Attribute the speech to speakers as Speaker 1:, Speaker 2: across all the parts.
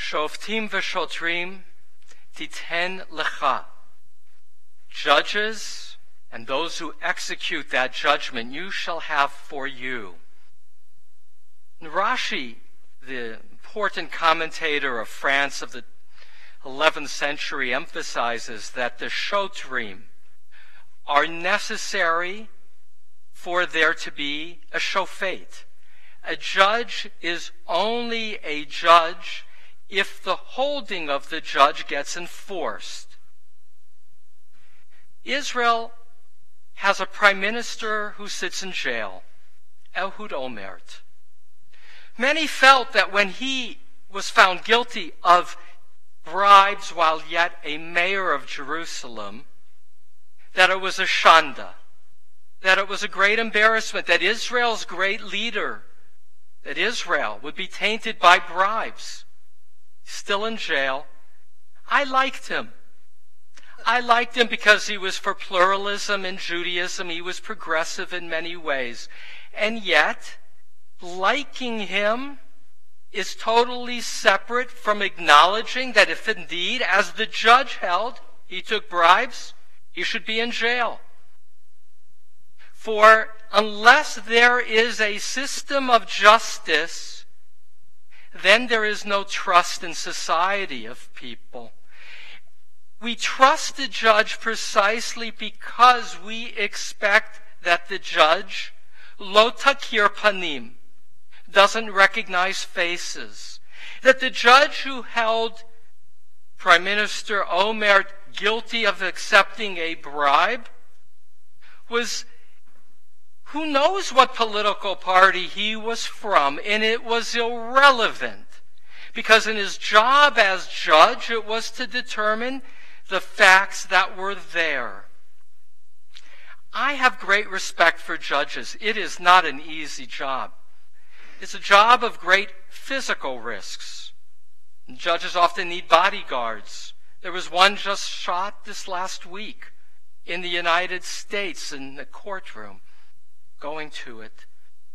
Speaker 1: Shoftim v'shotrim titen lecha. Judges and those who execute that judgment you shall have for you. And Rashi, the important commentator of France of the 11th century, emphasizes that the shotrim are necessary for there to be a shofet. A judge is only a judge if the holding of the judge gets enforced. Israel has a prime minister who sits in jail, Ehud Olmert. Many felt that when he was found guilty of bribes while yet a mayor of Jerusalem, that it was a shanda, that it was a great embarrassment, that Israel's great leader, that Israel would be tainted by bribes. Still in jail. I liked him. I liked him because he was for pluralism in Judaism. He was progressive in many ways. And yet, liking him is totally separate from acknowledging that if indeed, as the judge held, he took bribes, he should be in jail. For unless there is a system of justice, then there is no trust in society of people. We trust the judge precisely because we expect that the judge, lo takir panim, doesn't recognize faces. That the judge who held Prime Minister Olmert guilty of accepting a bribe was, who knows what political party he was from, and it was irrelevant. Because in his job as judge, it was to determine the facts that were there. I have great respect for judges. It is not an easy job. It's a job of great physical risks. And judges often need bodyguards. There was one just shot this last week in the United States in the courtroom, going to it.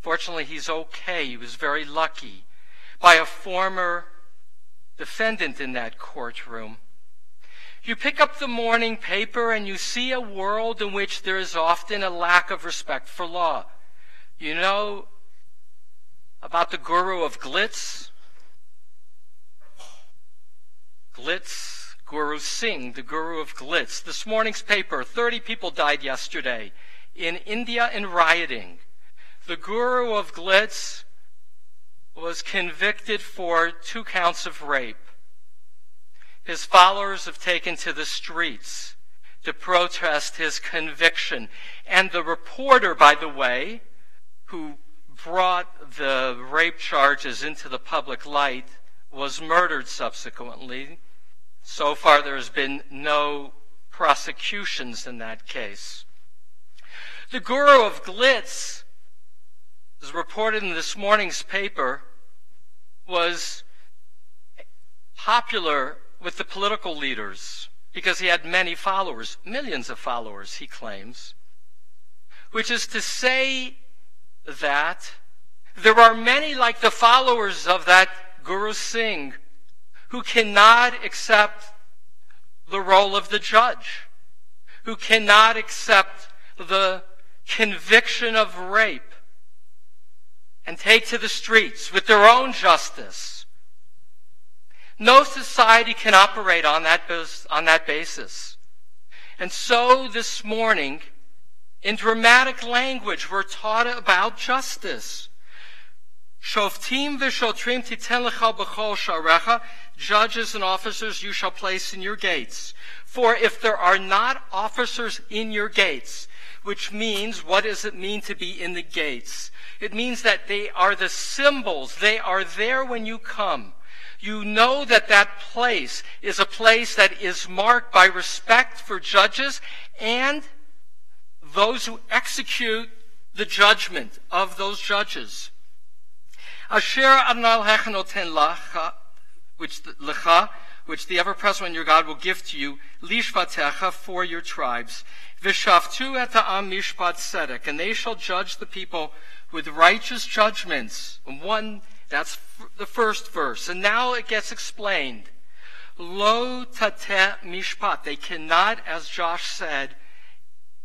Speaker 1: Fortunately, he's okay. He was very lucky. By a former defendant in that courtroom. You pick up the morning paper and you see a world in which there is often a lack of respect for law. You know about the guru of glitz? Glitz, Guru Singh, the guru of glitz. This morning's paper, 30 people died yesterday in India in rioting. The guru of glitz was convicted for 2 counts of rape. His followers have taken to the streets to protest his conviction. And the reporter, by the way, who brought the rape charges into the public light, was murdered subsequently. So far, there has been no prosecutions in that case. The guru of glitz, as reported in this morning's paper, was popular with the political leaders because he had many followers, millions of followers, he claims, which is to say that there are many like the followers of that Guru Singh who cannot accept the role of the judge, who cannot accept the conviction of rape and take to the streets with their own justice. No society can operate on that basis. And so this morning, in dramatic language, we're taught about justice. Shoftim v'shotrim titen lecha b'chol sharecha, judges and officers you shall place in your gates. For if there are not officers in your gates, which means, what does it mean to be in the gates? It means that they are the symbols. They are there when you come. You know that that place is a place that is marked by respect for judges and those who execute the judgment of those judges. Asher Adonai Elohecha noten lecha, which the ever-present one your God will give to you, lishvatecha, for your tribes. V'shaftu et ha'am mishpat tzedek, and they shall judge the people with righteous judgments. One That's the first verse. And now it gets explained. Lo tateh mishpat. They cannot, as Josh said,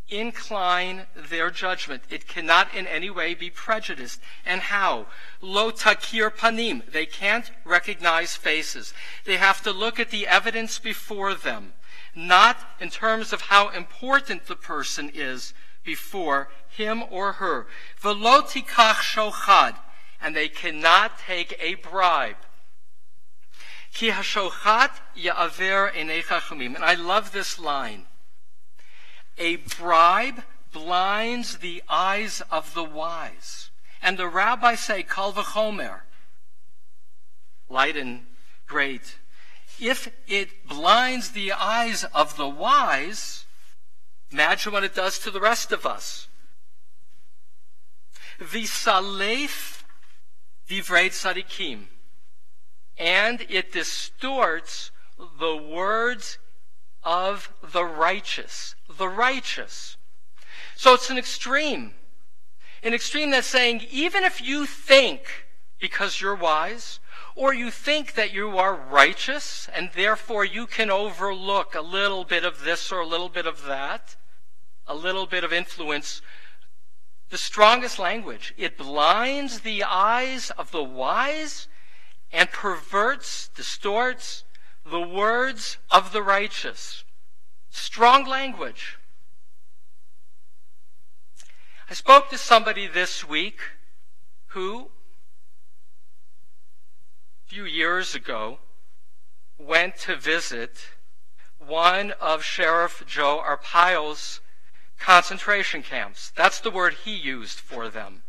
Speaker 1: incline their judgment. It cannot in any way be prejudiced. And how? Lo takir panim. They can't recognize faces. They have to look at the evidence before them, not in terms of how important the person is before him or her. Velo tikach shochad. And they cannot take a bribe. Ki hashochat ya'aver einei chachamim. And I love this line. A bribe blinds the eyes of the wise. And the rabbis say, kal v'chomer, light and great. If it blinds the eyes of the wise, imagine what it does to the rest of us. V'salef divrei tzadikim. And it distorts the words of the righteous. The righteous. So it's an extreme. An extreme that's saying, even if you think, because you're wise, or you think that you are righteous, and therefore you can overlook a little bit of this or a little bit of that, a little bit of influence, the strongest language. It blinds the eyes of the wise and perverts, distorts the words of the righteous. Strong language. I spoke to somebody this week who, a few years ago, went to visit one of Sheriff Joe Arpaio's concentration camps. That's the word he used for them.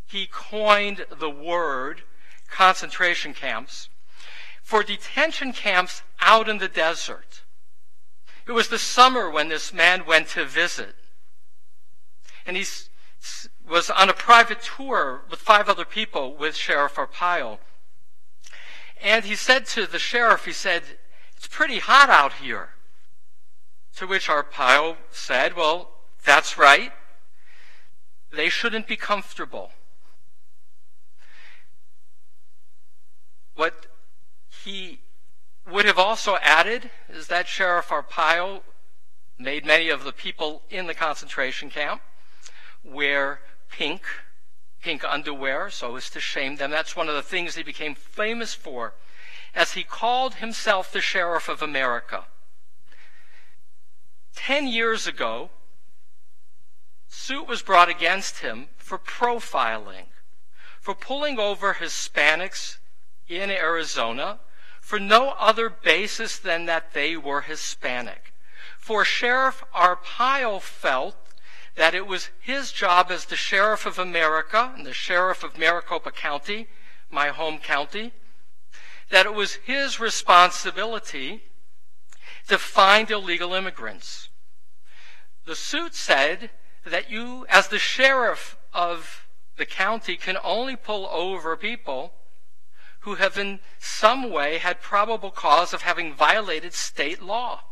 Speaker 1: He coined the word concentration camps for detention camps out in the desert. It was the summer when this man went to visit. And he was on a private tour with 5 other people with Sheriff Arpaio. And he said to the sheriff, he said, "It's pretty hot out here." To which Arpaio said, "Well, that's right. They shouldn't be comfortable." What he would have also added is that Sheriff Arpaio made many of the people in the concentration camp wear pink underwear so as to shame them. That's one of the things he became famous for, as he called himself the Sheriff of America. 10 years ago, suit was brought against him for profiling, for pulling over Hispanics in Arizona for no other basis than that they were Hispanic. For Sheriff Arpaio felt that it was his job as the Sheriff of America and the Sheriff of Maricopa County, my home county, that it was his responsibility to find illegal immigrants. The suit said that you, as the sheriff of the county, can only pull over people who have in some way had probable cause of having violated state law.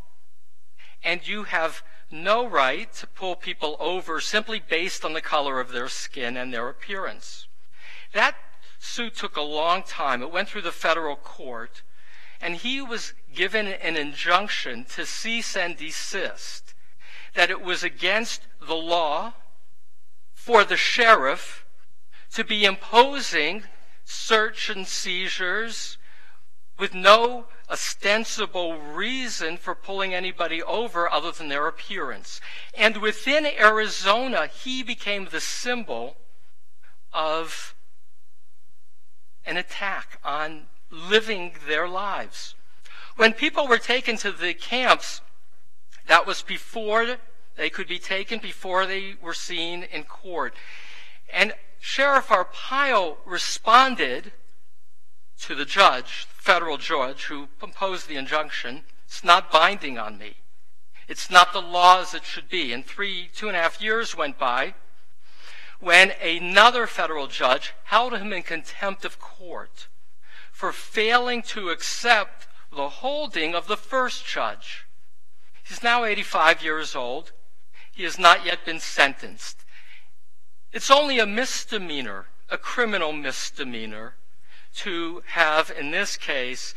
Speaker 1: And you have no right to pull people over simply based on the color of their skin and their appearance. That suit took a long time. It went through the federal court, and he was given an injunction to cease and desist, that it was against the law for the sheriff to be imposing search and seizures with no ostensible reason for pulling anybody over other than their appearance. And within Arizona, he became the symbol of an attack on living their lives. When people were taken to the camps, that was before they could be taken, before they were seen in court. And Sheriff Arpaio responded to the judge, federal judge, who imposed the injunction. It's not binding on me. It's not the law as it should be. And 2.5 years went by when another federal judge held him in contempt of court for failing to accept the holding of the first judge. He's now 85 years old. He has not yet been sentenced. It's only a misdemeanor a criminal misdemeanor to have, in this case,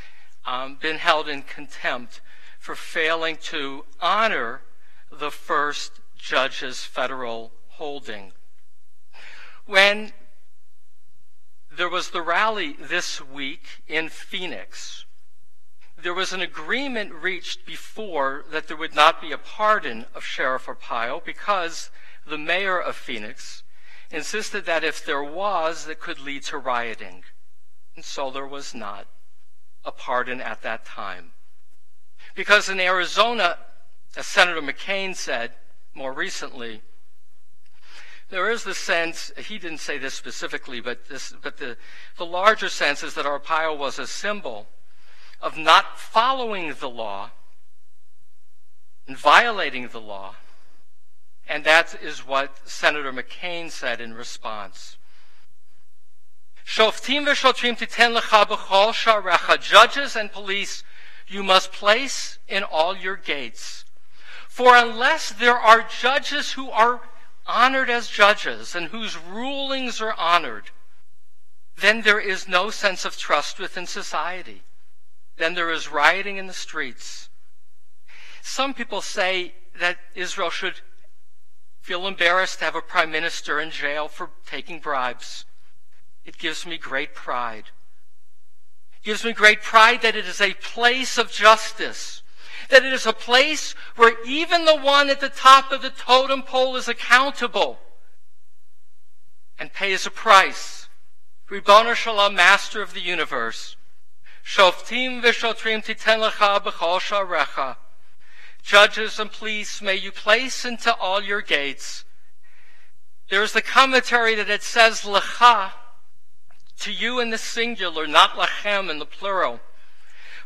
Speaker 1: been held in contempt for failing to honor the first judge's federal holding. When there was the rally this week in Phoenix, there was an agreement reached before that there would not be a pardon of Sheriff Arpaio because the mayor of Phoenix insisted that if there was, it could lead to rioting. And so there was not a pardon at that time. Because in Arizona, as Senator McCain said more recently, there is the sense, he didn't say this specifically, but the larger sense is that Arpaio was a symbol of not following the law and violating the law. And that is what Senator McCain said in response. Shoftim v'shotrim titen lecha b'chol sharecha. Judges and police you must place in all your gates. For unless there are judges who are honored as judges and whose rulings are honored, then there is no sense of trust within society. Then there is rioting in the streets. Some people say that Israel should feel embarrassed to have a prime minister in jail for taking bribes. It gives me great pride. It gives me great pride that it is a place of justice, that it is a place where even the one at the top of the totem pole is accountable and pays a price. Ribono Shalom, Master of the universe. Shoftim v'shotrim titen lecha b'chol sharecha. Judges and police, may you place into all your gates. There's the commentary that it says lecha, to you in the singular, not lachem in the plural.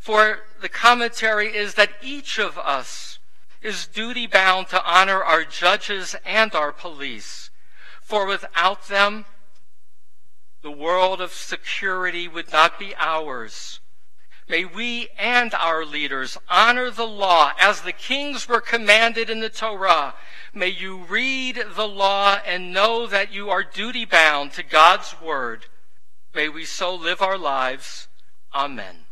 Speaker 1: For the commentary is that each of us is duty-bound to honor our judges and our police. For without them, the world of security would not be ours. May we and our leaders honor the law as the kings were commanded in the Torah. May you read the law and know that you are duty-bound to God's word. May we so live our lives. Amen.